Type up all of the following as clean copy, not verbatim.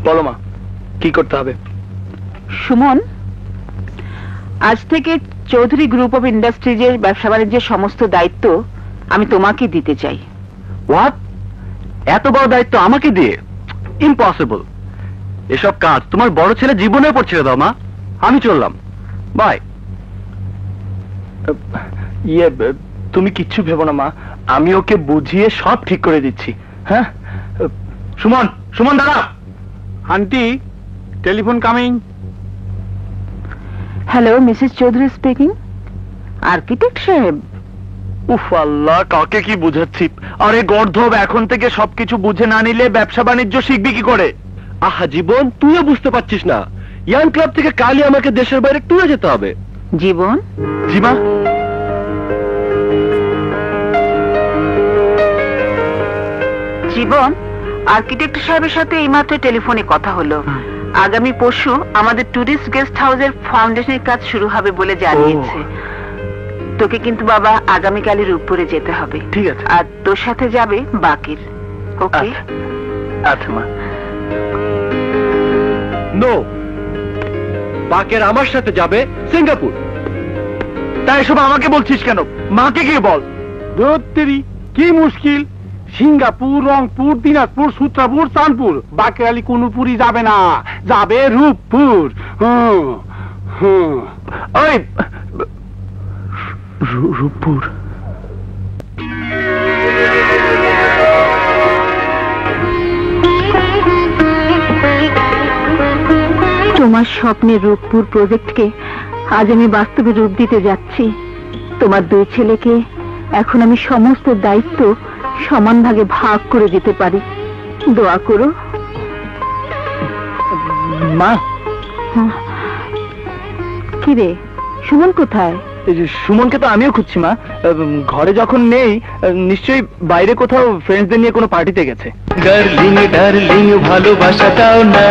বলো মা, কি করতে হবে? সুমন, আজ থেকে চৌধুরী গ্রুপ অফ ইন্ডাস্ট্রিজের ব্যবসা বাণিজ্যের সমস্ত দায়িত্ব আমি তোমাকে দিতে চাই। হোয়াট? এত বড় দায়িত্ব আমাকে দিয়ে? ইম্পসিবল। এসব কাজ তোমার বড় ছেলে জীবনের উপর ছেড়ে দাও মা। আমি চললাম, বাই। তুমি কিচ্ছু ভেবো না মা, আমি ওকে বুঝিয়ে সব ঠিক করে দিচ্ছি। হ্যাঁ সুমন, সুমন দাদা। Aunty, telephone coming. Hello, Mrs Chowdhury speaking. Architect সাহেব? উফ আল্লাহ, কাকে কি বুঝাচ্ছি? আরে গর্ধব, এখন থেকে সবকিছু বুঝে না নিলে ব্যবসা বাণিজ্য শিখবি কি করে? আহা জীবন, তুইও বুঝতে পারছিস না, ইয়াং ক্লাব থেকে কালই আমাকে দেশের বাইরে ট্যুরে যেতে হবে। জীবন? জি মা। জীবন, আর্কিটেক্ট সাহেবের সাথে এইমাত্র টেলিফোনে কথা হলো। আগামী পরশু আমাদের টুরিস্ট গেস্ট হাউসের ফাউন্ডেশনের কাজ শুরু হবে বলে জানিয়েছে। তোকে কিন্তু বাবা আগামীকালই রূপপুরে যেতে হবে। ঠিক আছে। আর তোর সাথে যাবে বাকির। ওকে? আচ্ছা মা। নো, বাকের আমার সাথে যাবে সিঙ্গাপুর। তাই সব আমাকে বলছিস কেন? মাকে গিয়ে বল। ধত্তেরি, কি মুশকিল! সিঙ্গাপুর, রংপুর, দিনাজপুর, সূত্রাপুর, চাঁদপুর, বাকের আলী কোনপুরি যাবে না, যাবে রূপপুর। ওই রূপপুর। তোমার স্বপ্নের রূপপুর প্রজেক্টকে আজ আমি বাস্তবে রূপ দিতে যাচ্ছি। তোমার দুই ছেলেকে এখন আমি সমস্ত দায়িত্ব সমান ভাগে ভাগ করে দিতে পারি। দোয়া করো মা। কি রে, সুমন কোথায়? সুমনকে তো আমিও খুঁজছি মা। ঘরে যখন নেই, নিশ্চয়ই বাইরে কোথাও ফ্রেন্ডসদের নিয়ে কোনো পার্টিতে গেছে। ডার্লিং ডার্লিং ভালোবাসাটাও না,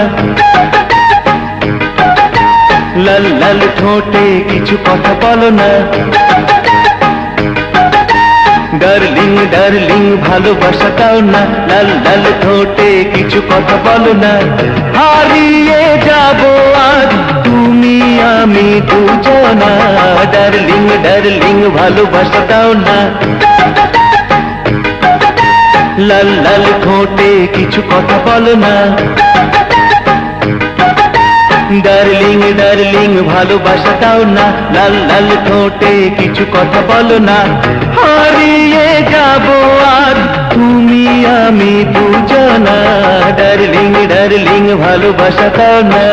লাল লাল ঠোঁটে কিছু কথা বলো না। ডার্লিং ডার্লিং ভালোবাসাটাও না, লাল লাল ঠোঁটে কিছু কথা বলো না। হারিয়ে যাব আজ তুমি আমি দুজনা, ডার্লিং ডার্লিং ভালোবাসাটাও না, লাল লাল ঠোঁটে কিছু কথা বলো না। ডার্লিং ডার্লিং ভালোবাসাটাও না, লাল লাল ঠোঁটে কিছু কথা বলো না। হারিয়ে যাব আর তুমি আমি দুজনা, ডার্লিং ডার্লিং ভালোবাসাটাও না।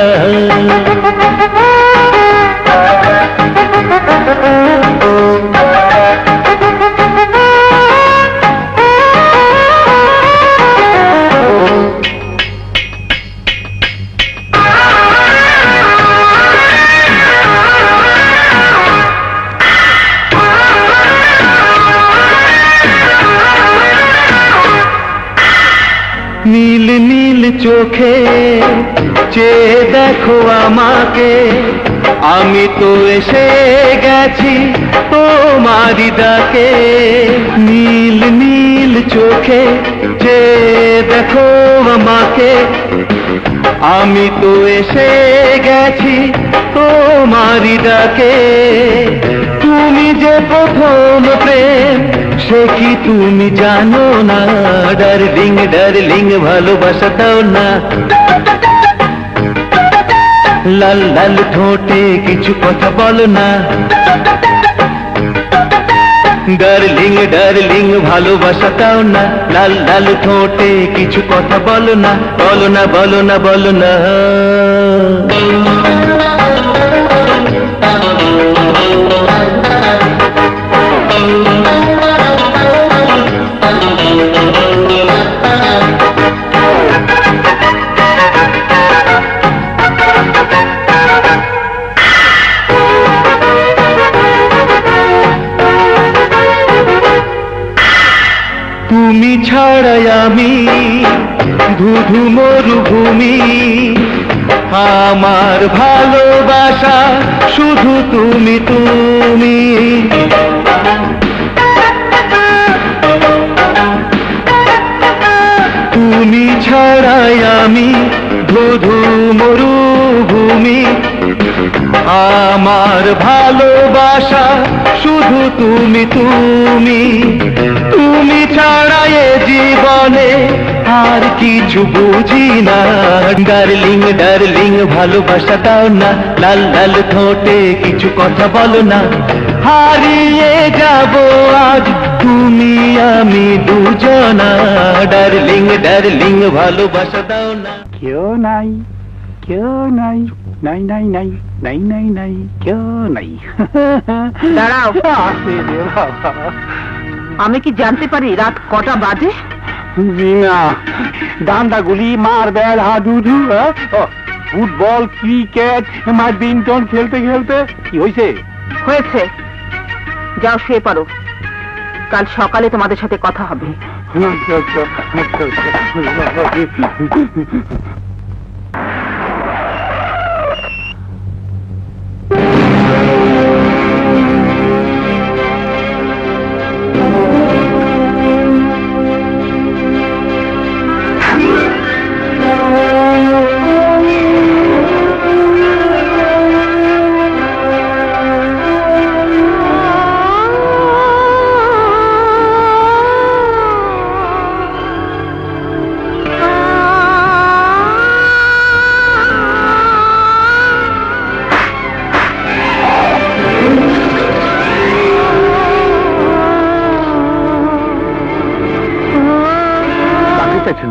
নীল নীল চোখে চেয়ে দেখো আমাকে, আমি তো এসে গেছি তোমারই ডাকে। নীল নীল চোখে চেয়ে দেখো আমাকে, আমি তো এসে গেছি তোমারই ডাকে। তুমি যে প্রথম প্রেম সে কি তুমি জানো না, ডার্লিং ডার্লিং ভালোবাসাটাও না, লাল লাল ঠোঁটে কিছু কথা বলো না। ডার্লিং ডার্লিং ভালোবাসাটাও না, লাল লাল ঠোঁটে কিছু কথা বলো না, বলো না বলো না বলো না। তুমি ছাড়াই আমি ধুধু মরুভূমি, আমার ভালোবাসা শুধু তুমি তুমি। তুমি ছাড়াই আমি শুধু মরুভূমি, আমার ভালোবাসা শুধু তুমি তুমি, তুমি ছাড়া এ জীবনে আর কিছু বুঝি না। ডার্লিং ডার্লিং ভালোবাসা দাও না, লাল লাল ঠোঁটে কিছু কথা বলো না। হারিয়ে যাব আজ তুমি আমি দুজনা, ডার্লিং ডার্লিং ভালোবাসা দাও না। কেউ নাই, কেউ নাই, নাই নাই নাই, নাই নাই নাই, কেউ নাই। দাঁড়াও। আসে রে বাবা। আমি কি জানতে পারি রাত কটা বাজে? না, ডান্ডাগুলি মার্বেল হাডুডু, ফুটবল ক্রিকেট ব্যাডমিন্টন খেলতে খেলতে কি হয়েছে? হয়েছে, যাও শুয়ে পারো, কাল সকালে তোমাদের সাথে কথা হবে।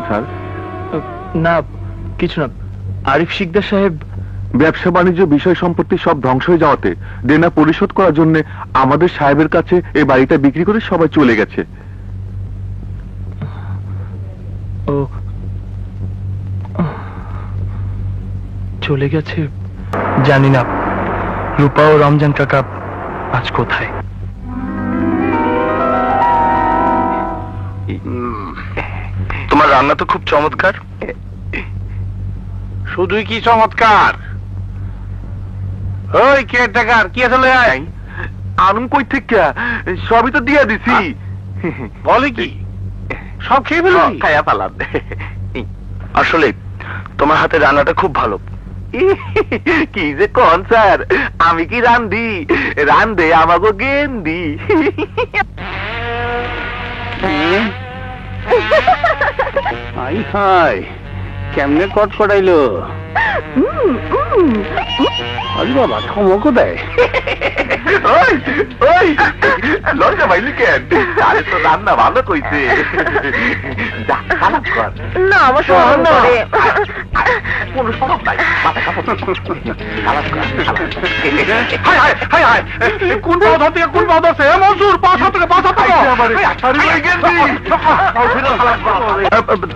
স্যার না, কিছু না। আরিফ শিকদার সাহেব ব্যবসা বাণিজ্য বিষয় সম্পত্তি সব ধ্বংস হয়ে যাওয়াতে দেনা পরিশোধ করার জন্য আমাদের সাহেবের কাছে এই বাড়িটা বিক্রি করে সবাই চলে গেছে। ও চলে গেছে? জানি না। রূপা ও রমজান কাকা আজ কোথায়? তোমার রান্না তো খুব চমৎকার। শুধুই কি চমৎকার? ওই কেয়ারটেকার কি আসলে আনুন কই থেকে? সবই তো দিয়ে দিছি। বলে কি সব খেয়ে ফেলবি? খায়া পালাম। আসলে তোমার হাতে রান্নাটা খুব ভালো। কি যে কোন স্যার, আমি কি রান্ধি? রান্ধে আমাকে গেন্দি। আই হাই, কেমনে কটকটাইলো? আরে বাবা, ধমকও দেয়। ওই ওই লজ্জা পাইলি কেন? আরে তো রান্না ভালো কইছে। যা খারাপ কর না, আমার সরম করে। কোন সরব নাই, মাথা কাপড় খারাপ কর। হাই হাই হাই হাই, কোন পথ থেকে কোন পথ আছে? মনসুর পাশা থেকে পাশা থেকে।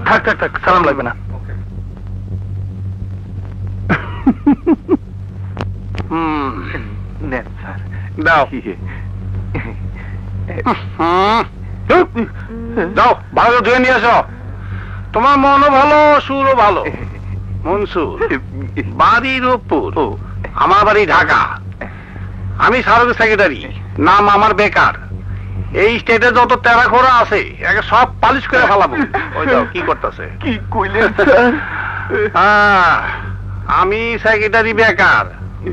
থাক থাক থাক, সালাম লাগবে না। নেন স্যার, দাও দাও, ভালো ধুয়ে নিয়ে আসো। তোমার মনও ভালো, সুরও ভালো। মনসুর, বাড়ি রূপপুর, আমার বাড়ি ঢাকা। আমি সার্ভিস সেক্রেটারি, নাম আমার বেকার। এই স্টেটে যত তেরাখোরা আছে একে সব পালিশ করে ফেলাবো। ওই দাও কি করতেছে? কি কইলেন স্যার? আমি সেক্রেটারি বেকার,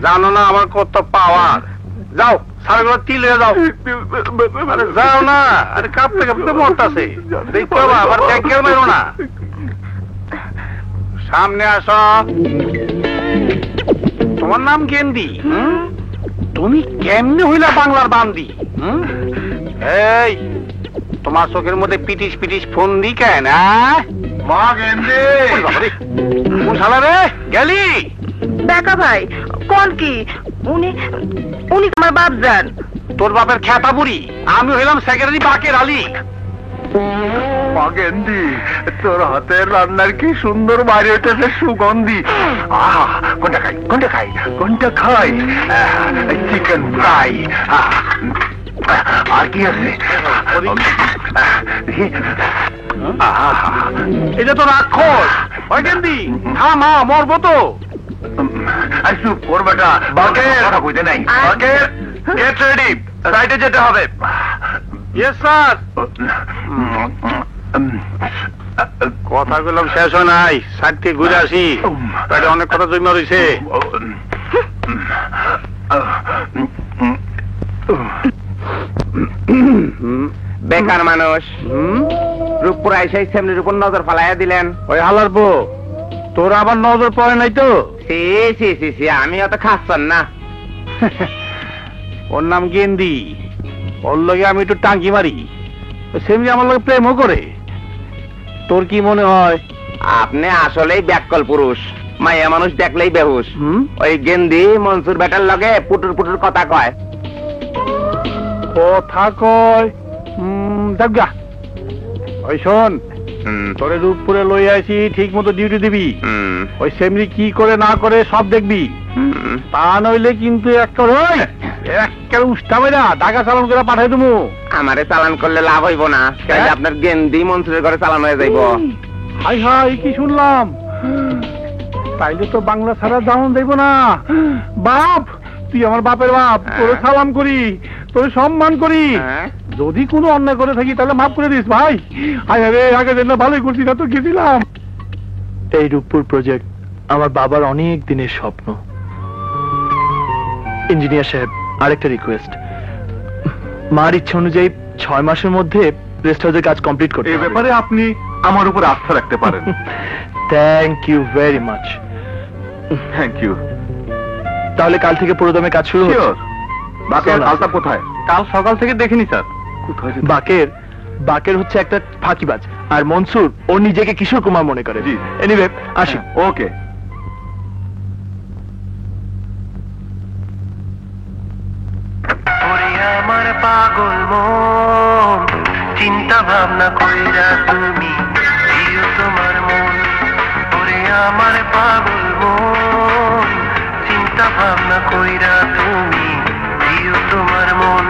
জানো না আমার কত পাওয়ার। যাও সারগুলো তিল হয়ে যাও। আরে যাও না, আরে কাঁপতে কাঁপতে মরতাছে। দেখো আবার ট্যাঙ্কের মেরো না। সামনে আসো। তোমার নাম গেন্দি? তুমি কেমনে হইলা বাংলার বান্দি? এই তোমার চোখের মধ্যে পিটিস পিটিস ফোন দি কেন? মা গেন্দি, কোন শালা রে? গেলি? দেখা ভাই, কোন কি? উনি উনি আমার বাপ যান। তোর বাপের খ্যাতা বুড়ি, আমি হইলাম সেক্রেটারি বাকের আলী। মা গেন্দি, তোর হাতের রান্নার কি সুন্দর বাইরে উঠেছে সুগন্ধি। আহা, কোনটা খাই কোনটা খাই কোনটা খাই? Chicken fry. আর কি আছে? এটা তো রাক্ষস। ওই গেন্দি থামা, মরবো তো। চুপ কর বেটা, বাকের কথা কইতে নাই। বাকের, গেট রেডি, সাইডে যেতে হবে। Yes sir. কথা বললাম শেষ হয় নাই, সাইড থেকে ঘুরে আসি, পেটে অনেক কথা জমা রয়েছে। বেকার মানুষ রূপপুর আইসাই সেমনির উপর নজর ফালাইয়া দিলেন। ওই হালার বো, তোর আবার নজর পড়ে নাই তো? সি সি সি সি, আমি অত খাচ্ছন না। ওর নাম গেন্দি, ওর লগে আমি একটু টাঙ্কি মারি, সেমনি আমার লগে প্রেমও করে। তোর কি মনে হয়? আপনি আসলেই ব্যাককল পুরুষ, মাইয়া মানুষ দেখলেই বেহুশ। ওই গেন্দি মনসুর বেটার লগে পুটুর পুটুর কথা কয়। কথা কয়? দেবগা, ওই শোন, তোরে রূপপুরে লই আইছি, ঠিক মতো ডিউটি দিবি। ওই সেমনি কি করে না করে সব দেখবি, তা নইলে কিন্তু একটা উষ্ঠা মেরা ঢাকা চালান করে পাঠাই দেবো। আমারে চালান করলে লাভ হইব না, তাইলে আপনার গেন্দি মনসুরের ঘরে চালান হয়ে যাইব। হাই হাই, কি শুনলাম? তাইলে তো বাংলা ছাড়া যাওন যাইব না। বাপ, তুই আমার বাপের বাপ, তোরে সালাম করি, তোরে সম্মান করি। যদি কোনো অন্যায় করে থাকি তাহলে মাফ করে দিস ভাই। আরে আগে যেন ভালোই করছি না তো গেছিলাম। এই রূপপুর প্রজেক্ট আমার বাবার অনেক দিনের স্বপ্ন। ইঞ্জিনিয়ার সাহেব, আরেকটা রিকোয়েস্ট, মার ইচ্ছা অনুযায়ী 6 মাসের মধ্যে রেস্ট হাউসের কাজ কমপ্লিট করতে হবে। এই ব্যাপারে আপনি আমার উপর আস্থা রাখতে পারেন। Thank you very much. Thank you. তাহলে কাল থেকে পুরোদমে কাজ শুরু হচ্ছে। বাকের আলতা কোথায়? কাল সকাল থেকে দেখিনি স্যার। কোথায়? বাকের হচ্ছে একটা ফাঁকিবাজ, আর মনসুর ওর নিজেকে কিশোর কুমার মনে করে। এনিওয়ে, আসি। ওকে। আমার পাগল মন, চিন্তা ভাবনা কইরা তুমি দিও তোমার মন। ওরে আমার পাগল মন, চিন্তা ভাবনা কইরা তুমি দিও তোমার মন।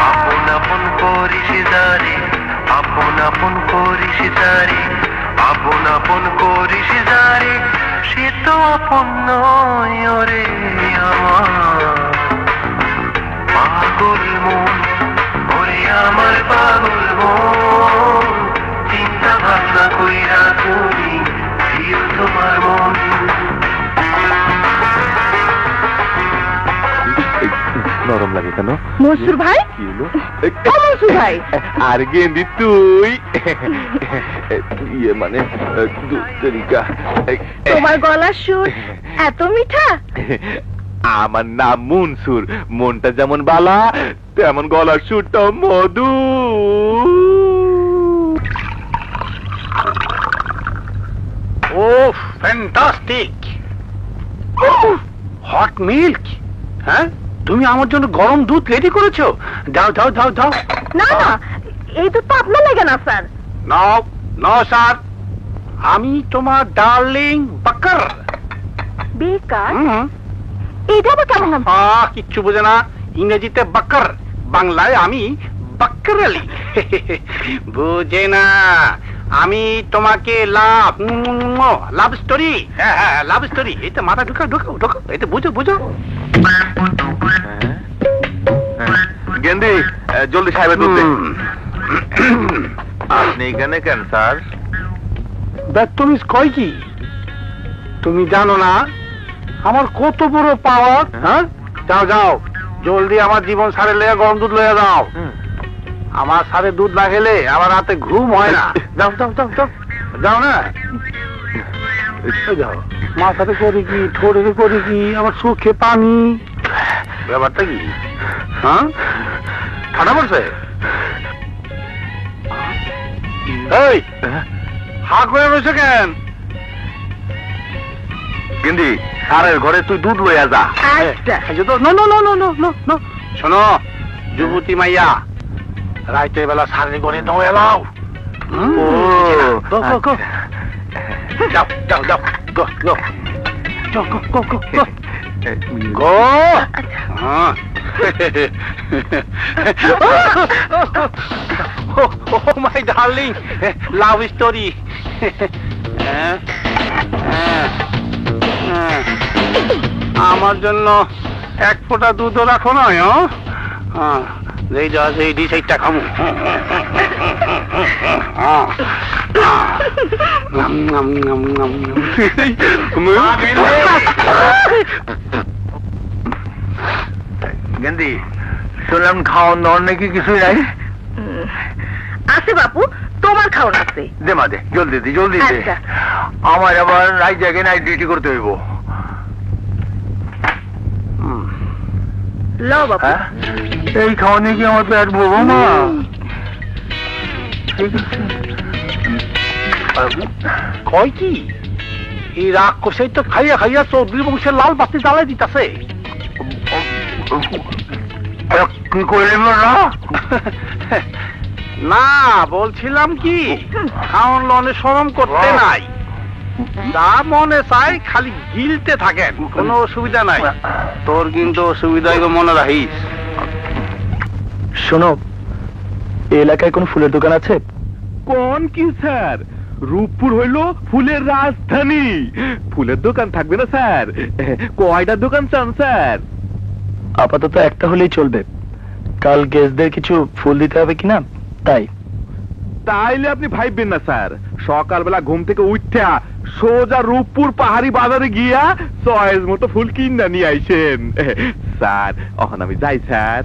আপন আপন করিস যারে, আপন আপন করিস যারে, আপন আপন করিস যারে, সে তো আপন নয়। ওরে আমার পাগল মন, ওরে আমার পাগল মন, চিন্তা ভাবনা কইরা তুমি দিও তোমার মন। নরম লাগে কেন? মনসুর ভাই, কি হলো? ও মনসুর ভাই, আর গেন্দি তুই, ইয়ে মানে দুধরিকা, তোমার গলার সুর এত মিঠা। আমার নাম মনসুর, মনটা যেমন বালা তেমন গলার সুরটা মধু। ও ফ্যান্টাস্টিক, হট মিল্ক। হ্যাঁ, তুমি আমার জন্য গরম দুধ রেডি করেছো? যাও যাও যাও যাও। না না, এই দুধ তো আপনার লাগে না স্যার। নাও নাও স্যার, আমি তোমার ডার্লিং বাকার। বেকার? এটা আবার কেমন নাম? কিচ্ছু বোঝে না, ইংরেজিতে বাকার, বাংলায় আমি বাক্কার আলী। বুঝে না, আমি তোমাকে লাভ স্টোরি, হ্যাঁ হ্যাঁ লাভ স্টোরি, এটা মাথা ঢুকাও ঢুকাও ঢুকাও, এটা বুঝো বুঝো। গেন্দি, জলদি সাহেবের দুধ দে। আপনি এখানে কেন স্যার? তুমি কয় কি? তুমি জানো না আমার কত বড় পাওয়ার? হ্যাঁ, যাও যাও জলদি আমার জীবন সারে লইয়া গরম দুধ লইয়া যাও। আমার সারে দুধ না খেলে আমার রাতে ঘুম হয় না। যাও যাও যাও যাও, যাও না, যাও। মাথাতে করি কি, ঠোঁটে করি কি, আমার চোখে পানি, ব্যাপারটা কি? হ্যাঁ, ঠান্ডা পড়ছে? এই হা করে রয়েছে কেন? গেন্দি, সারের ঘরে তুই দুধ লইয়া যা। শোনো যুবতী মাইয়া, রাইতের বেলা সারের ঘরে দাও এলাও। যাও যাও যাও, গো গো গো গো গো গো গো। Oh my darling, love story. আমার জন্য এক ফোঁটা দুধও রাখো না? যেই যা সেই ডিসাইডটা খামু। গেন্দি, শুনলাম খাওয়ান দাওয়ান নাকি কিছুই নাই? আছে বাপু, তোমার খাওন আছে। দে মা দে, জলদি দে, জলদি দে। আচ্ছা। আমার আবার রাত জায়গায় নাইট ডিউটি করতে হইব। লও বাপু। হ্যাঁ? এই খাওয়ানি কি আমার পেট ভরবো মা? কয় কি এই রাগ কষাই তো খাইয়া খাইয়া চৌধুরী বংশের লাল বাতি জ্বালাই দিতেছে। কি করলেন না? না, বলছিলাম কি খাওয়ান লনে শরম করতে নাই, যা মনে চাই খালি গিলতে থাকেন, কোনো অসুবিধা নাই। তোর কিন্তু অসুবিধা মনে রাখিস। শোনো, এই এলাকায় কোন ফুলের দোকান আছে? কোন কি স্যার, রূপপুর হইল ফুলের রাজধানী, ফুলের দোকান থাকবে না স্যার? কয়টা দোকান চান স্যার? আপাতত একটা হলেই চলবে, কাল গেস্টদের কিছু ফুল দিতে হবে কিনা তাই। তাইলে আপনি ভাববেন না স্যার, সকালবেলা ঘুম থেকে উঠা সোজা রূপপুর পাহাড়ি বাজারে গিয়া চয়েস মতো ফুল কিনা নিয়ে আইসেন স্যার। এখন আমি যাই স্যার।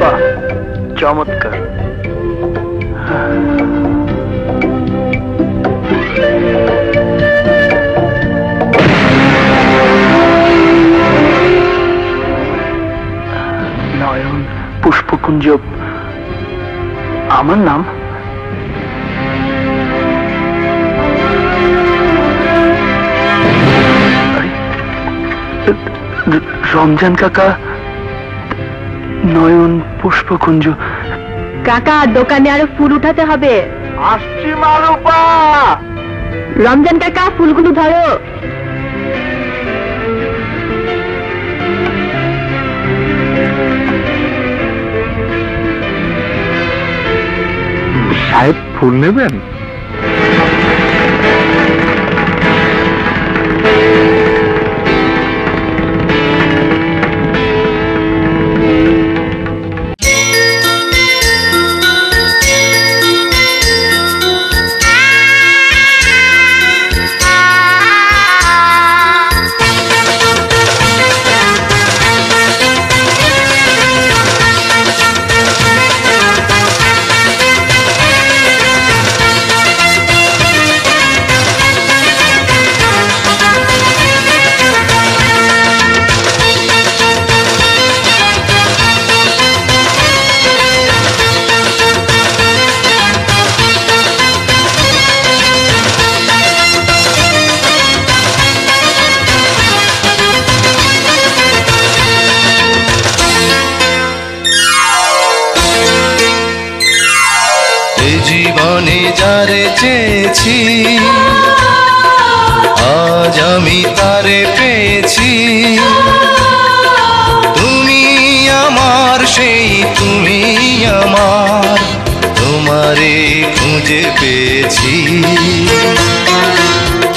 বাহ, চমৎকার। নয়ন পুষ্পকুঞ্জ আমার নাম? রমজান কাকা, নয়ন পুষ্পকুঞ্জ। কাকা, দোকানে আরো ফুল উঠাতে হবে। আসছি মারুপা। রমজান কাকা, ফুলগুলো ধরো। সাহেব ফুল নেবেন? জীবনে যারে চেয়েছি আজ আমি তারে পেয়েছি। তুমি আমার, সেই তুমি আমার, তোমারে খুঁজে পেয়েছি।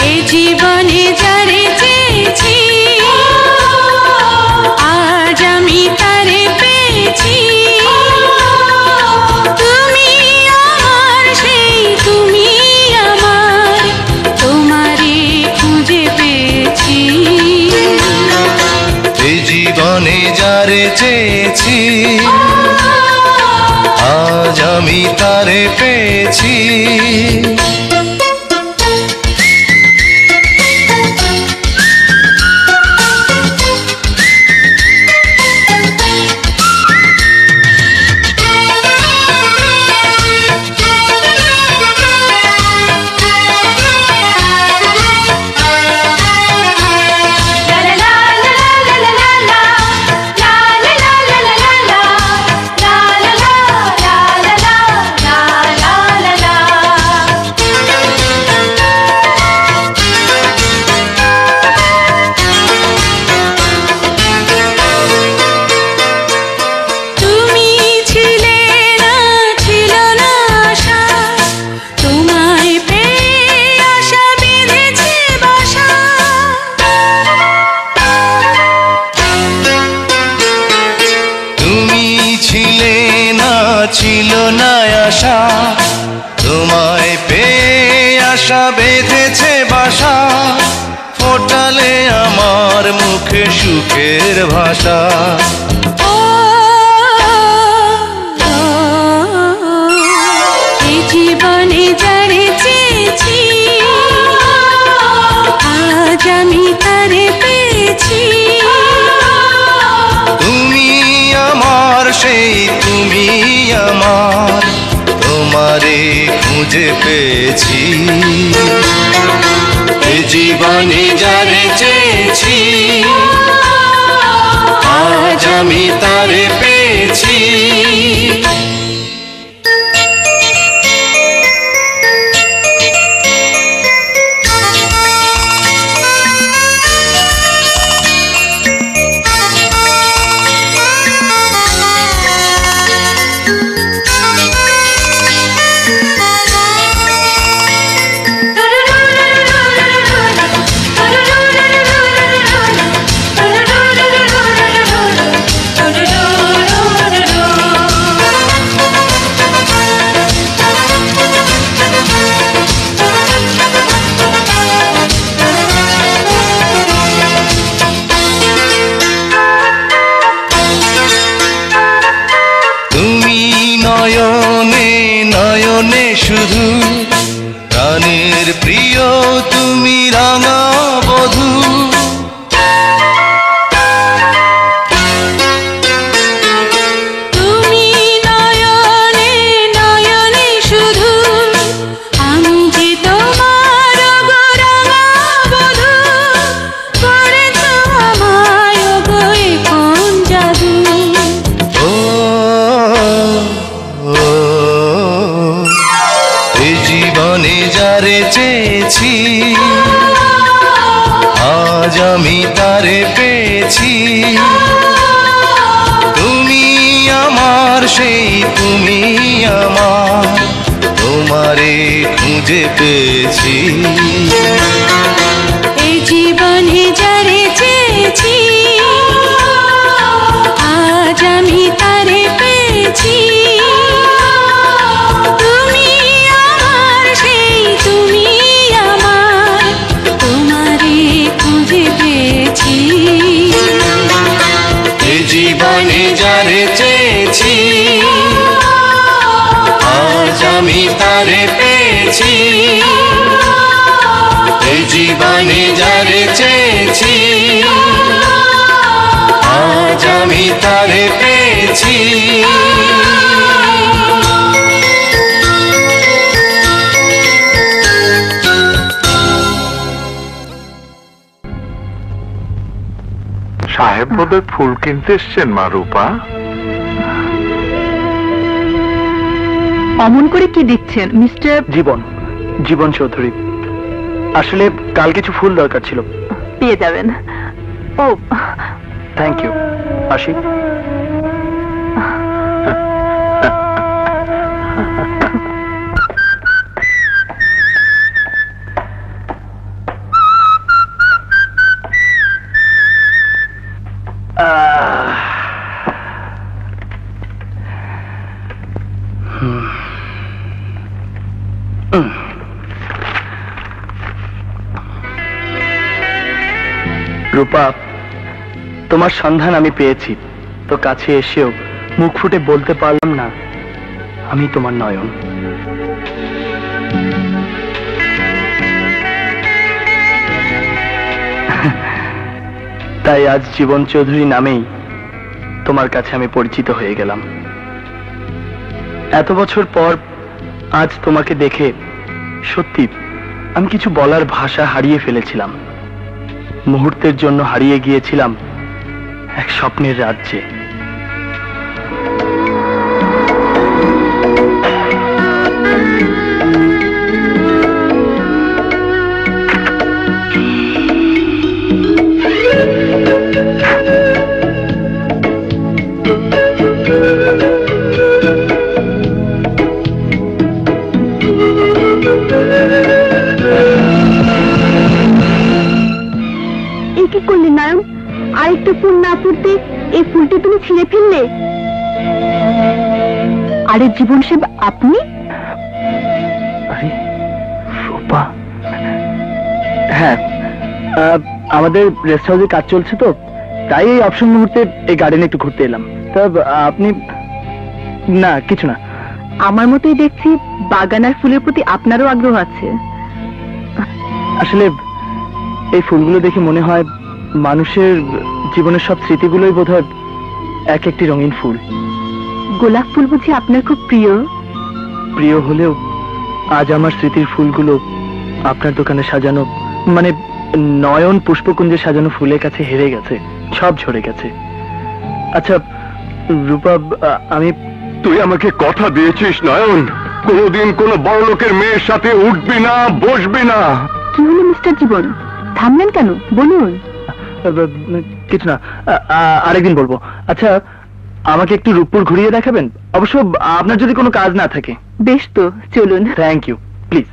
এই জীবনে যারে চেয়েছি আজ আমি তারে পেয়েছি। তুমি আমার, সেই তুমি আমার, তোমারে খুঁজে পেয়েছি। এই জীবনে যারে চেয়েছি আজ আমি তারে পেয়েছি। আশা, তোমায় পেয়ে আশা বেঁধেছে বাসা, ফোটালে আমার মুখে সুখের ভাষা। এই জীবনে যারে চেয়েছি, আজ আমি তারে পেয়েছি। তুমি আমার সেই তুমি আমার, তোমারে খুঁজে পেয়েছি। এ জীবনে যারে চেয়েছি, আজ আমি তারে পেয়েছি। নয়নে নয়নে শুধু প্রাণের প্রিয় তুমি রাঙা বধূ। তুমি নয়নে নয়নে শুধু, আমি যে তোমার গো রাঙা বধূ। করেছ আমায় গো এ কোন জাদু। এই জীবনে যারে চেয়েছি, আজ আমি তারে পেয়েছি। তুমি আমার সেই তুমি আমার, তোমারে খুঁজে পেয়েছি। এই জীবনে যারে চেয়েছি, আজ আমি তারে পেয়েছি। তুমি আমার সেই তুমি আমার, তোমারে খুঁজে পেয়েছি। এ জীবনে যারে চেয়েছি, আজ আমি তারে পেয়েছি। এ জীবনে যারে চেয়েছি, আজ আমি তারে পেয়েছি। সাহেব বোধহয় ফুল কিনতে এসছেন মা রূপা। অমন করে কি দিচ্ছেন মিস্টার? জীবন চৌধুরী, আসলে কাল কিছু ফুল দরকার ছিল। পেয়ে যাবেন। ও থ্যাংক ইউ, আসি। রূপা, তোমার সন্ধান আমি পেয়েছি, তো কাছে এসেও মুখ ফুটে বলতে পারলাম না আমি তোমার নয়ন। তাই আজ জীবন চৌধুরী নামেই তোমার কাছে আমি পরিচিত হয়ে গেলাম। এত বছর পর আজ তোমাকে দেখে সত্যি আমি কিছু বলার ভাষা হারিয়ে ফেলেছিলাম। মুহূর্তের জন্য হারিয়ে গিয়েছিলাম এক স্বপ্নের রাজ্যে। কি করলে নায়ন? আরেকটা ফুল না ফুটতে এই ফুলটা তুমি ছিঁড়ে ফেললে। আরে জীবন সাহেব, আপনি? আরে রূপা, হ্যাঁ, আমাদের রেস্ট হাউসে কাজ চলছে তো, তাই এই অপশন মুহূর্তে এই গার্ডেনে একটু ঘুরতে এলাম। তা আপনি? না, কিছু না। আমার মতোই দেখছি বাগান আর ফুলের প্রতি আপনারও আগ্রহ আছে। আসলে এই ফুলগুলো দেখে মনে হয় মানুষের জীবনের সব স্মৃতিগুলোই বোধহয় এক একটি রঙিন ফুল। গোলাপ ফুল বুঝি আপনার খুব প্রিয়? প্রিয় হলেও আজ আমার স্মৃতির ফুলগুলো আপনার দোকানে সাজানো, মানে নয়ন পুষ্পকুঞ্জে সাজানো ফুলের কাছে হেরে গেছে, সব ঝরে গেছে। আচ্ছা রূপা, আমি... তুই আমাকে কথা দিয়েছিস নয়ন, কোনোদিন কোনো বড় লোকের মেয়ের সাথে উঠবি না, বসবি না। কি হলো মিস্টার জীবন, থামলেন কেন? বলুন। কিছু না, আরেকদিন বলবো। আচ্ছা আমাকে একটু রূপপুর ঘুরিয়ে দেখাবেন? অবশ্য আপনার যদি কোনো কাজ না থাকে। বেশ তো, চলুন। Thank you, please.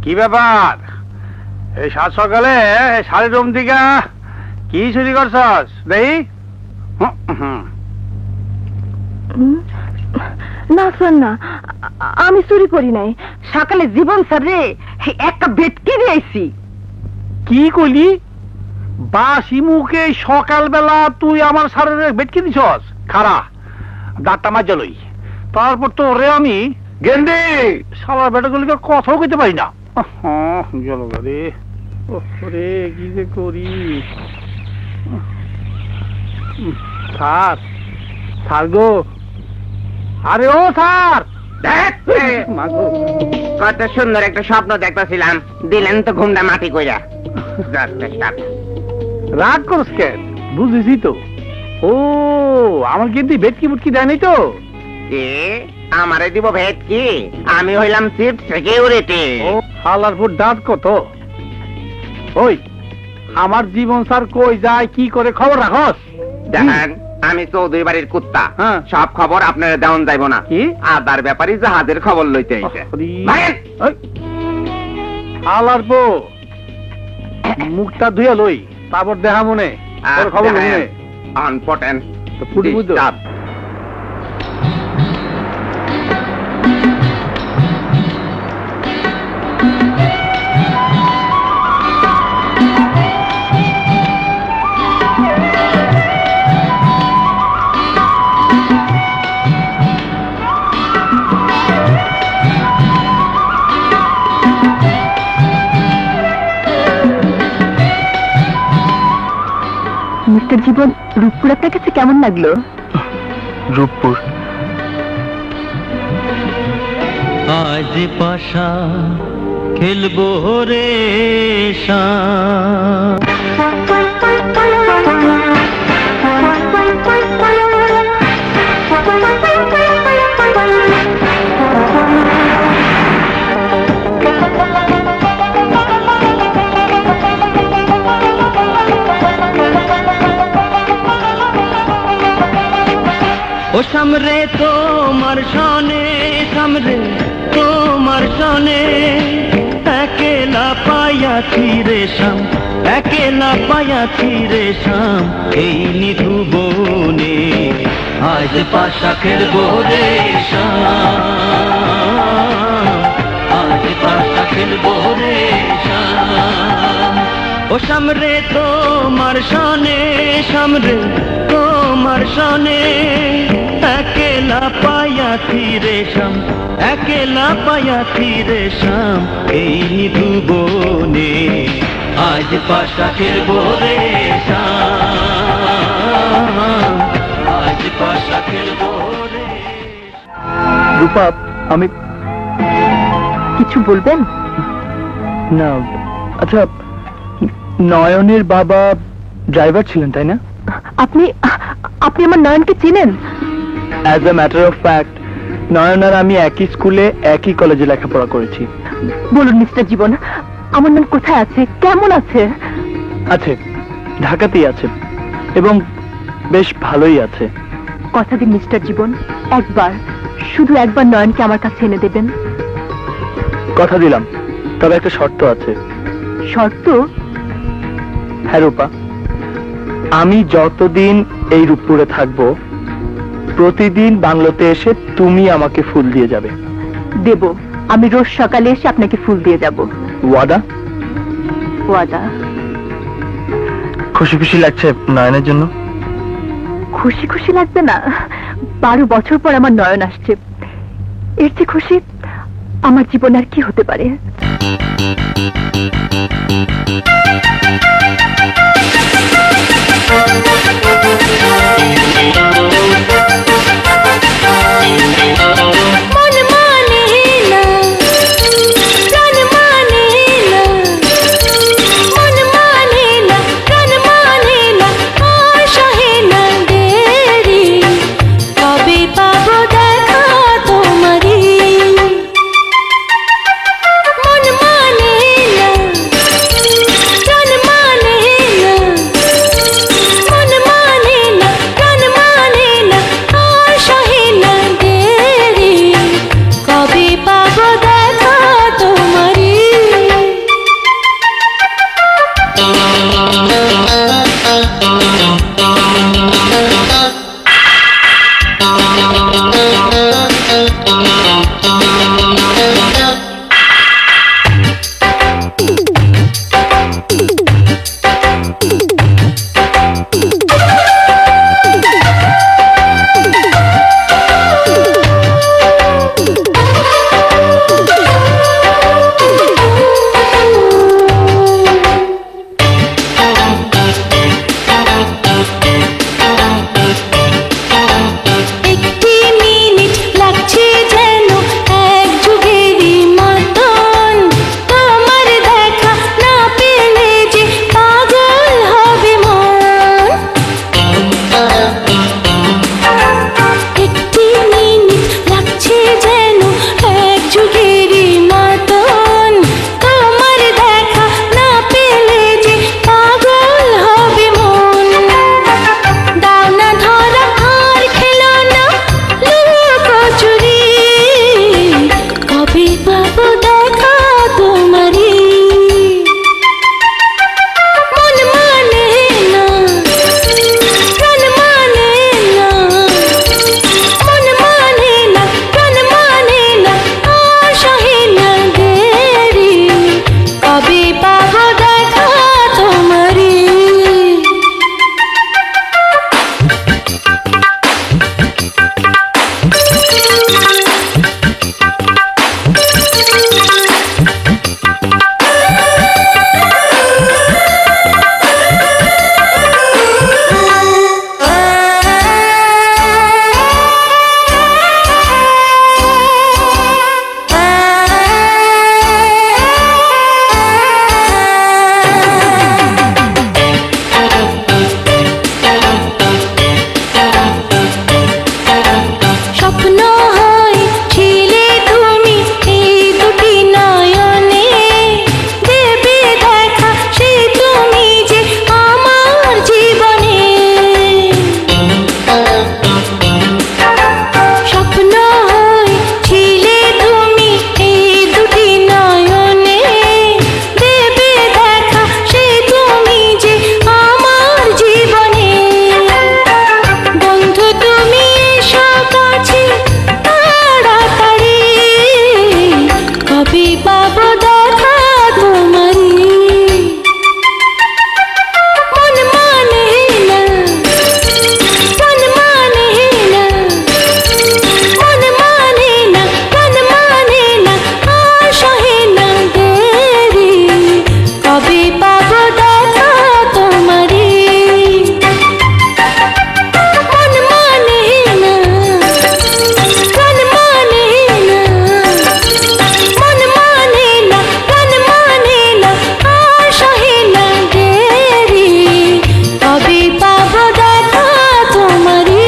কি ব্যাপার এই সাত সকালে শাড়ির রুম থেকে কি চুরি করছস দেখি? না স্যার, না, আমি চুরি করি নাই। সকালে জীবন স্যার রে একটা ভেটকি দিয়েছি। কি কইলি? বাসি মুখে সকালবেলা তুই আমার সারে বেটকে দিছস? খারা দাঁতটা মাজা লই, তারপর তো রে আমি গেন্ডে শালার বেটাগুলিকে কথাও কইতে পারি না। চলো রে, রে কি যে করি। স্যার, স্যার গো, আরে ও স্যার, কত সুন্দর একটা স্বপ্ন দেখতেছিলাম, দিলেন তো ঘুমটা মাটি কইরা। রাগ করস কেন? বুঝেছি তো। ও আমার কিন্তু ভেটকি মুটকি দেয়নি তো? আমারে দিব ভেটকি? আমি হইলাম চিফ সিকিউরিটি। ও হালারপুর দাঁত কত? ওই আমার জীবন স্যার কই যায় কি করে খবর রাখস? দেখেন, আমি চৌধুরী বাড়ির কুত্তা, হ্যাঁ। সব খবর আপনারা দেওয়ান যাইব না। কি? আদার ব্যাপারী জাহাজের খবর লইতে আইছে। হালারপো মুখটা ধুয়ে লই, তারপর দেখা মনে খবর মনে আনপটেন ফুটি বুঝো। মিস্টার মিস্টার জীবন, রূপপুর আপনার কাছে কেমন লাগলো? রূপপুর আজ পাশা খেলবো রে ও সামরে তোমার সনে, সামরে তোমার সনে, একেলা পায়াছি রে শাম, একেলা পায়াছি রে শাম, এই নিধু বনে আজ পাশা খেলবো রে শাম, আজ পাশা খেলবো রে শাম। ও সামরে তোমার সনে, সামরে তোমার সনে, একেলা পায়াছি রে শাম, একেলা পায়াছি রে শাম, এই নিধু বনে আজ পাশা খেলবো রে শাম, আজ পাশা খেলবো রে। রূপা, আমি কিছু বলবেন? না, আচ্ছা, নয়নের বাবা ড্রাইভার ছিলেন তাই না? আপনি আপনি আমার নয়নকে চেনেন? As a matter of fact, Nayan আর আমি একই স্কুলে একই কলেজে লেখাপড়া করেছি। বলুন মিস্টার জীবন, আমার নয়ন কোথায় আছে, কেমন আছে? আছে, ঢাকাতেই আছে এবং বেশ ভালোই আছে। কথা দিন মিস্টার জীবন, একবার, শুধু একবার নয়নকে আমার কাছে এনে দেবেন। কথা দিলাম, তবে একটা শর্ত আছে। শর্ত? হ্যাঁ রূপা, আমি যতদিন এই রূপপুরে থাকবো প্রতিদিন বাংলোতে এসে তুমি আমাকে ফুল দিয়ে যাবে। দেব, আমি রোজ সকালে এসে আপনাকে ফুল দিয়ে যাব। ওয়াদা? ওয়াদা। খুশি খুশি লাগছে নয়নের জন্য? খুশি খুশি লাগবে না? 12 বছর পর আমার নয়ন আসছে, এর চেয়ে খুশি আমার জীবন আর কি হতে পারে? মন মানে না, প্রাণ মানে না, মন মানে না, প্রাণ মানে না, আর সহে না দেরি, কবে পাবো দেখা তোমারি। মন মানে না, প্রাণ মানে না, মন মানে না, প্রাণ মানে না, আর সহে না দেরি, কবে পাবো দেখা তোমারি। পাবো দেখা তোমারি মন মানে না প্রাণ মানে না মন মানে না প্রাণ মানে না আর সহে না দেরি কবে পাবো দেখা তোমারি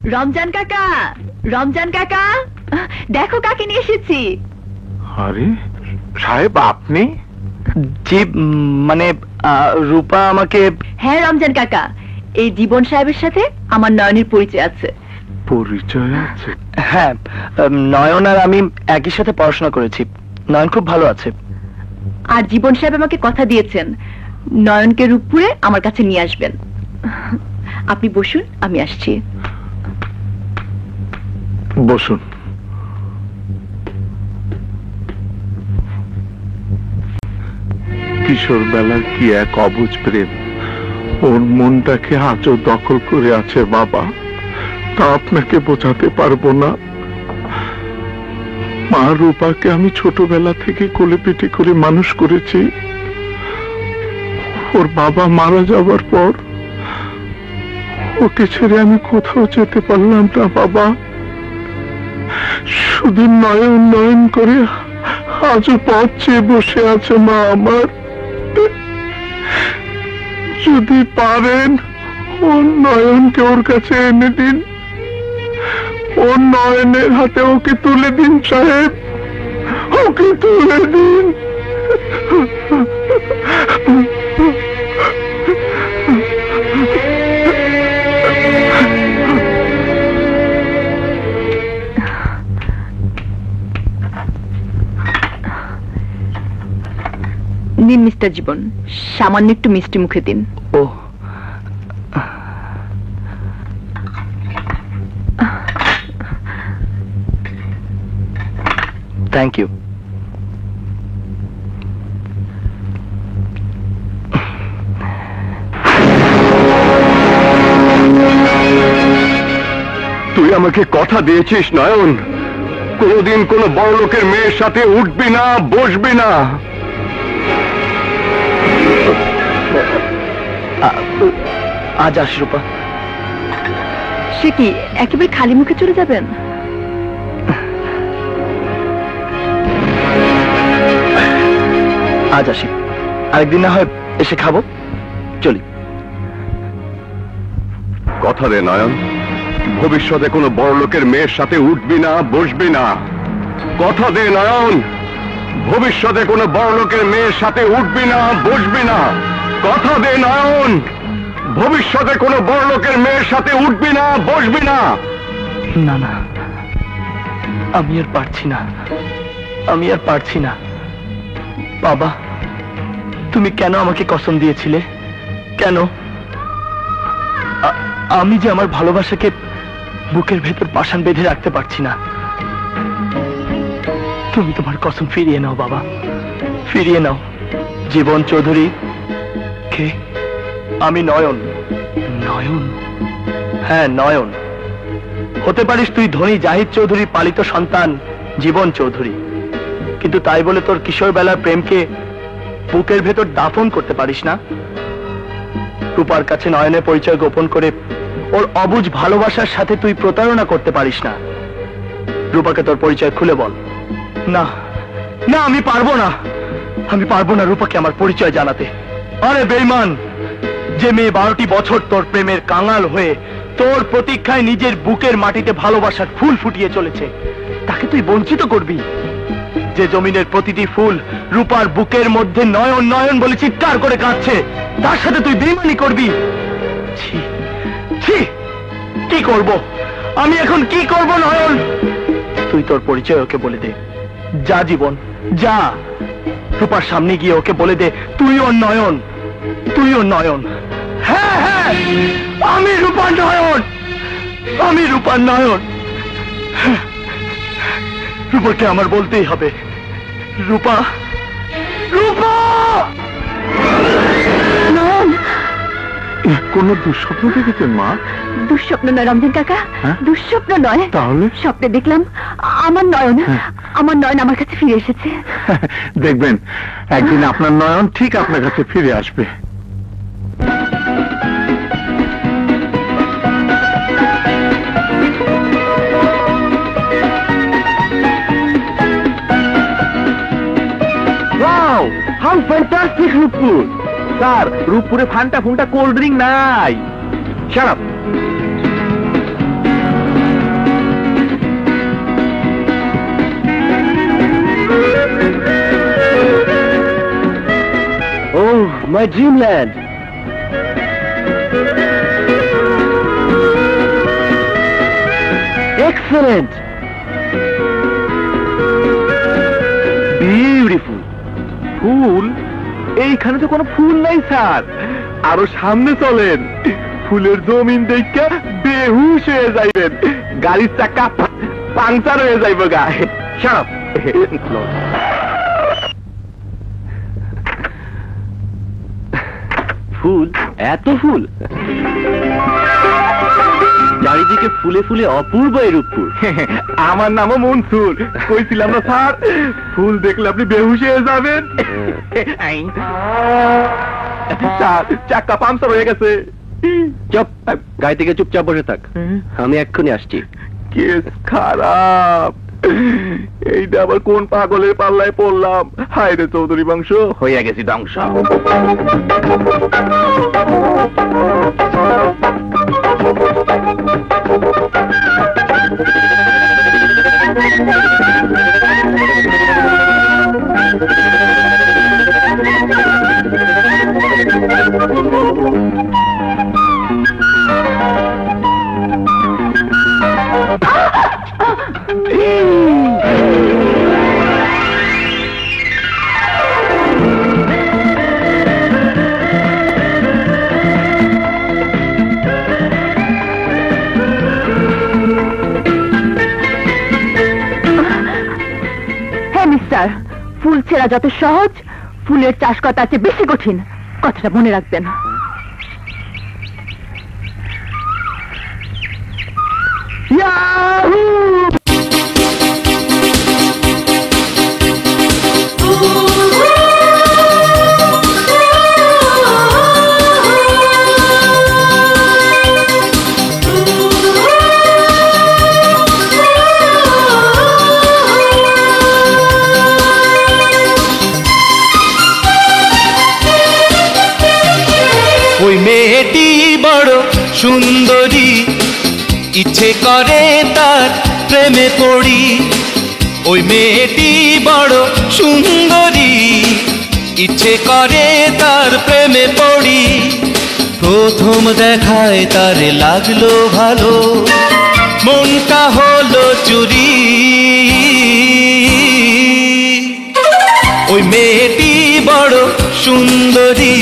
রমজান কাকা, রমজান কাকা, দেখো কাকে নিয়ে এসেছি। আরে সাহেব আপনি? জি, মানে রূপা আমাকে হ্যাঁ রমজান কাকা, এই জীবন সাহেবের সাথে আমার নয়নের পরিচয় আছে। পরিচয় আছে? হ্যাঁ, নয়ন আর আমি একই সাথে পড়াশোনা করেছি। নয়ন খুব ভালো আছে। আর জীবন সাহেব আমাকে কথা দিয়েছেন নয়নকে রূপপুরে আমার কাছে নিয়ে আসবেন। আপনি বসুন, আমি আসছি। বসুন। কিশোর বেলার কি এক অবুঝ প্রেম ওর মনটাকে আজও দখল করে আছে বাবা, তা আপনাকে বোঝাতে পারবো না। মা রূপাকে আমি ছোটবেলা থেকে কোলে পিঠে করে মানুষ করেছি। ওর বাবা মারা যাবার পর ওকে ছেড়ে আমি কোথাও যেতে পারলাম না বাবা। শুধু নয়ন নয়ন করে আজও পথ চেয়ে বসে আছে মা আমার। যদি পারেন ওর নয়নকে ওর কাছে এনে দিন, ওর নয়নের হাতে ওকে তুলে দিন সাহেব, ওকে তুলে দিন। নিন মিস্টার জীবন, সামান্য একটু মিষ্টি মুখে দিন। ও, থ্যাংক ইউ। তুই আমাকে কথা দিয়েছিস নয়ন, কোনোদিন কোনো বড় লোকের মেয়ের সাথে উঠবি না, বসবি না। আজ আসি রূপা। সে কি একেবারে খালি মুখে চলে যাবেন? আজ আসি, আরেকদিন না হয় এসে খাবো। চলি। কথা দে নয়ন, ভবিষ্যতে কোনো বড় লোকের মেয়ের সাথে উঠবি না, বসবি না। কথা দে নয়ন, ভবিষ্যতে কোনো বড় লোকের মেয়ের সাথে উঠবি না, বসবি না। কথা দে নয়ন, ভবিষ্যতে কোনো বড় লোকের মেয়ের সাথে উঠবি না, বসবি না। না না, আমি আর পারছি না, আমি আর পারছি না। বাবা, তুমি কেন আমাকে কসম দিয়েছিলে? কেন? আমি যে আমার ভালোবাসাকে বুকের ভেতর পাষাণ বেঁধে রাখতে পারছি না। তুমি তোমার কসম ফিরিয়ে নাও বাবা, ফিরিয়ে নাও। জীবন চৌধুরী কে? আমি নয়ন। নয়ন? হ্যাঁ নয়ন। হতে পারিস তুই ধনী জাহিদ চৌধুরী পালিত সন্তান জীবন চৌধুরী, কিন্তু তাই বলে তোর কিশোর বেলার প্রেমকে বুকের ভেতর দাফন করতে পারিস না। রূপার কাছে নয়নের পরিচয় গোপন করে ওর অবুঝ ভালোবাসার সাথে তুই প্রতারণা করতে পারিস না। রূপাকে তোর পরিচয় খুলে বল। না না, আমি পারবো না, আমি পারবো না রূপাকে আমার পরিচয় জানাতে। আরে বেঈমান, যে মেয়ে 12টি বছর তোর প্রেমের কাঙাল হয়ে তোর প্রতীক্ষায় নিজের বুকের মাটিতে ভালোবাসার ফুল ফুটিয়ে চলেছে, তাকে তুই বঞ্চিত করবি? যে জমিনের প্রতিটি ফুল রূপার বুকের মধ্যে নয়ন নয়ন বলে চিৎকার করে কাঁদছে, তার সাথে তুই বেঈমানি করবি? ছি ছি, কি করব আমি এখন, কি করব নয়ন? তুই তোর পরিচয় ওকে বলে দে। যা জীবন, যা রূপার সামনে গিয়ে ওকে বলে দে তুইও নয়ন, তুইও নয়ন। হ্যাঁ হ্যাঁ, আমি রূপার নয়ন, আমি রূপার নয়ন। রূপাকে আমার বলতেই হবে। রূপা, রূপা! নয়ন, কোন দুঃস্বপ্ন দেখেছেন মা? দুঃস্বপ্ন নয় রমজান কাকা, হ্যাঁ? দুঃস্বপ্ন নয়। তাহলে? স্বপ্নে দেখলাম আমার নয়ন, আমার নয়ন আমার কাছে ফিরে এসেছে। দেখবেন একদিন আপনার নয়ন ঠিক আপনার কাছে ফিরে আসবে। Wow, how fantastic Ruppur! Sir, রূপপুরে ফান্টা ফুন্টা কোল্ড ড্রিঙ্ক নাই। Shut up! Oh, my dreamland! Excellent! Beautiful! ফুল? এইখানে তো কোনো ফুল নাই স্যার। আরো সামনে চলেন, ফুলের জমিন দেখে বেহুশ হয়ে যাইবেন, গাড়ির চাকা পাংচার হয়ে যাইব গা। Shut up! ফুল, এত ফুল! চারিদিকে ফুলে ফুলে অপূর্ব এই রূপপুর। আমার নামও মনসুর। কইছিলাম না স্যার, ফুল দেখলে আপনি বেহুশ হয়ে যাবেন। স্যার, চাকা পাংচার হয়ে গেছে। চুপ, গাড়ি থেকে চুপচাপ বসে থাক, আমি এক্ষুনি আসছি। কেস খারাপ। এইটা আবার কোন পাগলের পাল্লায় পড়লাম। হায় রে চৌধুরী বংশ, হইয়া গেছি ধ্বংস। হ্যাঁ মিস্টার, ফুল ছেঁড়া যত সহজ, ফুলের চাষ করা তার চেয়ে বেশি কঠিন। কথাটা মনে রাখবেন। ওই মেয়েটি বড় সুন্দরী, ইচ্ছে করে তার প্রেমে পড়ি। ওই মেয়েটি বড় সুন্দরী, ইচ্ছে করে তার প্রেমে পড়ি। প্রথম দেখায় তারে লাগলো ভালো, মনটা হলো চুরি। ওই মেয়েটি বড় সুন্দরী,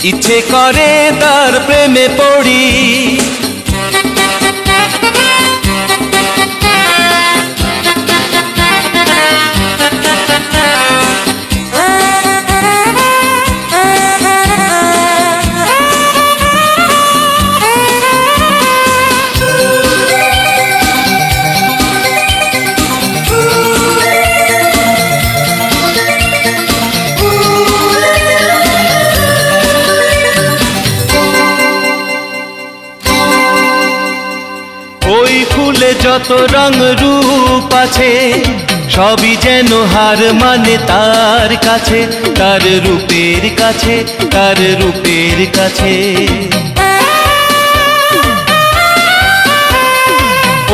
ইচ্ছে করে তার প্রেমে পড়ি। যত রং রূপ আছে, সবই যেন হার মানে তার কাছে, তার রূপের কাছে, তার রূপের কাছে।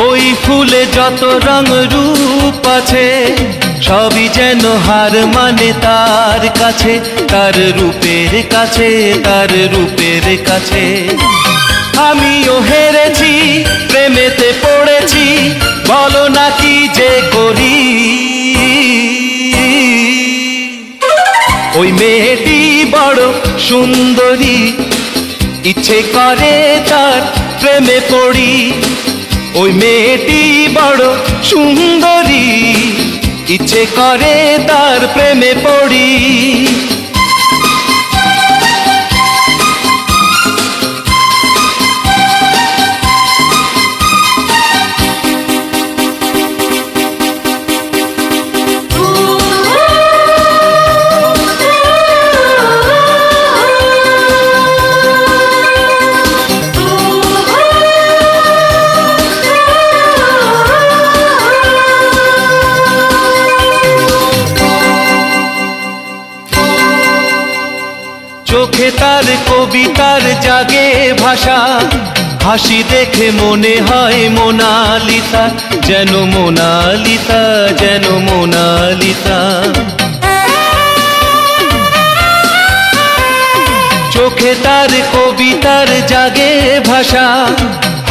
ওই ফুলে যত রং রূপ আছে, সবই যেন হার মানে তার কাছে, তার রূপের কাছে, তার রূপের কাছে। আমিও হেরেছি, প্রেমেতে পড়েছি, বলো না কি যে করি। ওই মেয়েটি বড় সুন্দরী, ইচ্ছে করে তার প্রেমে পড়ি। ওই মেয়েটি বড় সুন্দরী, ইচ্ছে করে তার প্রেমে পড়ি। চোখে তার কবিতার জাগে ভাষা, হাসি দেখে মনে হয় মোনালিসা, যেন মোনালিসা, যেন মোনালিসা। চোখে তার কবিতার জাগে ভাষা,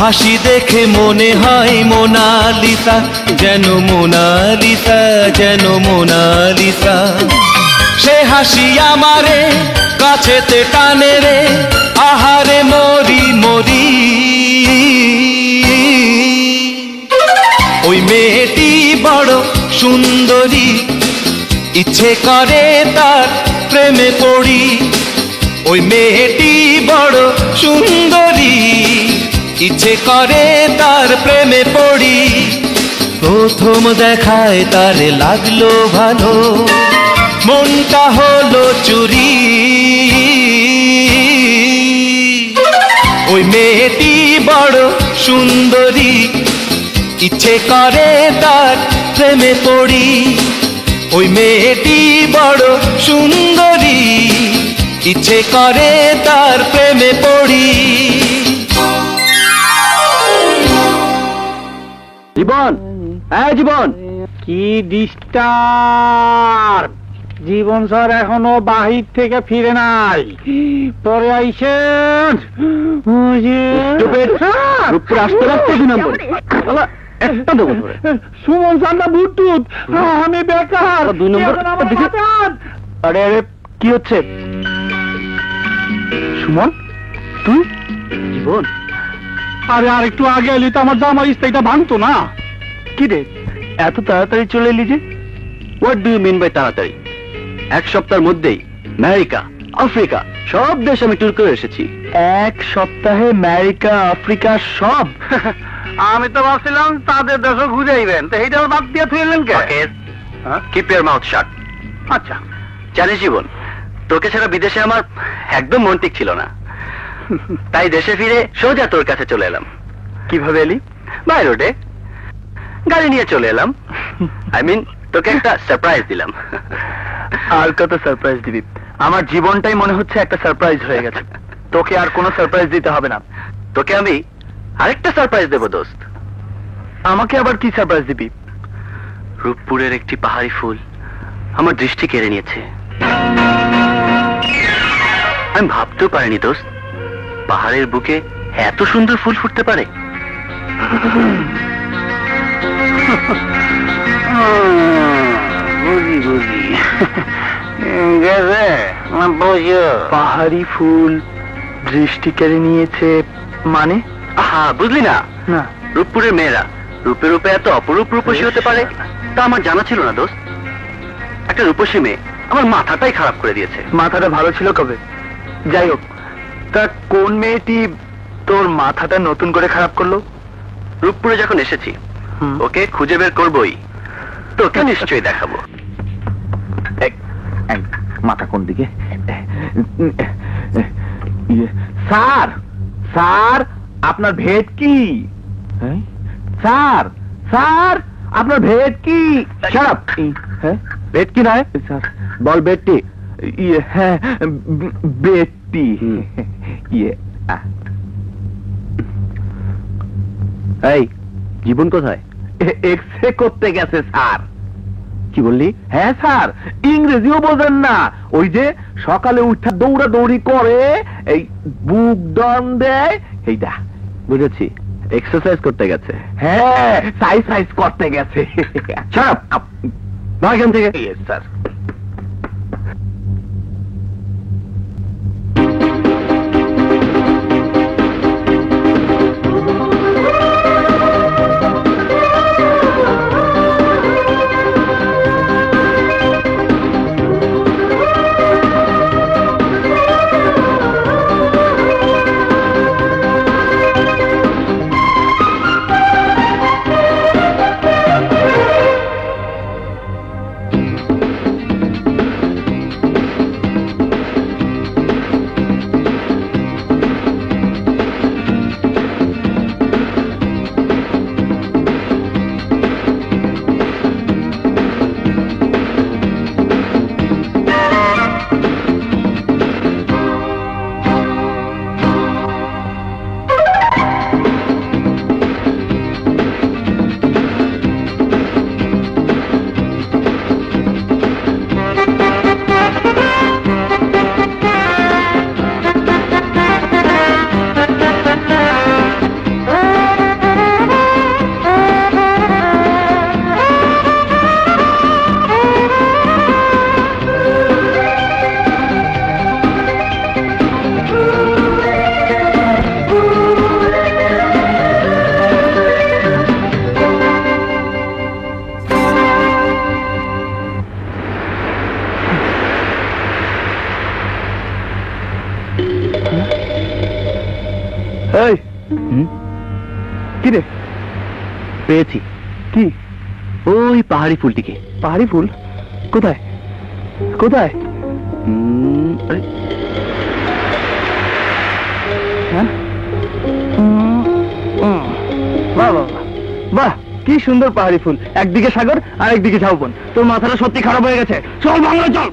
হাসি দেখে মনে হয় মোনালিসা, যেন মোনালিসা, যেন মোনালিসা। সে হাসি আমারে কাছেতে টানে রে, আহারে মরি মরি। ওই মেয়েটি বড় সুন্দরী, ইচ্ছে করে তার প্রেমে পড়ি। ওই মেয়েটি বড় সুন্দরী, ইচ্ছে করে তার প্রেমে পড়ি। প্রথম দেখায় তারে লাগলো ভালো, মনটা হলো চুরি। ওই মেয়েটি বড় সুন্দরী, ইচ্ছে করে তার প্রেমে পড়ি। ওই মেয়েটি বড় সুন্দরী, ইচ্ছে করে তার প্রেমে পড়ি। জীবন, হ্যাঁ জীবন, কি ডিস্টার্ব! জীবন স্যার এখনো বাহির থেকে ফিরে নাই, পরে আইসেন। রূপপুর আসতে রাখতে 2 নম্বর একটা দেবো ধরে। সুমন স্যার না বুটুত, আমি বেকার। 2 নম্বর দেখে। আরে আরে কি হচ্ছে? সুমন, তুই? জীবন, আরে আর একটু আগে এলি তো আমার জামার স্থায়ীটা ভাঙতো না। কি রে এত তাড়াতাড়ি চলে এলি যে? What do you mean by তাড়াতাড়ি? 1 সপ্তাহের মধ্যেই আমেরিকা, আফ্রিকা সব দেশ আমি ট্যুর করে এসেছি। 1 সপ্তাহে আমেরিকা, আফ্রিকা সব? আমি তো ভাবছিলাম তাদের দেশও ঘুরাইবেন, তো এইটাও বাদ দিয়ে ফিরলেন কে? Keep your mouth shut. আচ্ছা, জানিস জীবন, তোকে ছাড়া বিদেশে আমার একদম মন টিক ছিল না, তাই দেশে ফিরে সোজা তোর কাছে চলে এলাম। কিভাবে এলি? বাই রোডে গাড়ি নিয়ে চলে এলাম। আই মিন তোকে একটা সারপ্রাইজ দিলাম। আর কত সারপ্রাইজ দিবি? আমার জীবনটাই মনে হচ্ছে একটা সারপ্রাইজ হয়ে গেছে। তোকে আর কোনো সারপ্রাইজ দিতে হবে না, তোকে আমি আরেকটা সারপ্রাইজ দেব দোস্ত। আমাকে আবার কি সারপ্রাইজ দিবি? রূপপুরের একটি পাহাড়ি ফুল আমার দৃষ্টি কেড়ে নিয়েছে। আমি ভাবতেও পারিনি দোস্ত, পাহাড়ের বুকে এত সুন্দর ফুল ফুটতে পারে। বুঝি বুঝি গেছে পাহাড়ি ফুল দৃষ্টি কেড়ে নিয়েছে মানে? হ্যাঁ, বুঝলি না? না। রূপপুরের মেয়েরা রূপে রূপে এত অপরূপ রূপসী হতে পারে তা আমার জানা ছিল না দোস্ত। একটা রূপসী মেয়ে আমার মাথাটাই খারাপ করে দিয়েছে। মাথাটা ভালো ছিল কবে? যাই হোক, তা কোন মেয়েটি তোর মাথাটা নতুন করে খারাপ করলো? রূপপুরে যখন এসেছি ওকে খুঁজে বের করবই, তোকে নিশ্চয়ই দেখাবো। মাথা কোন দিকে? স্যার, স্যার আপনার ভেদ কি? স্যার, স্যার আপনার ভেদ কি? ভেদ কি নয় স্যার, বল বেটটি। হ্যাঁ, বেটি। এই জীবন কোথায়? এক্সরে করতে গেছে স্যার। কি বললি? হ্যাঁ স্যার, ইংরেজিও বোঝেন না। ওই যে সকালে উঠে দৌড়া দৌড়ি করে, এই বুক ডন দেয়, এইটা। বুঝেছি, এক্সারসাইজ করতে গেছে। হ্যাঁ, সাইজ করতে গেছে। এখান থেকে। স্যার, এই কি রে পেয়েছি কি ওই পাহাড়ি ফুলটিকে পাহাড়ি ফুল কোথায় কোথায় হ্যাঁ বাহ বাহ বাহ কি সুন্দর পাহাড়ি ফুল একদিকে সাগর আর একদিকে ঝাউবন তোর মাথাটা সত্যি খারাপ হয়ে গেছে চল বাংলা চল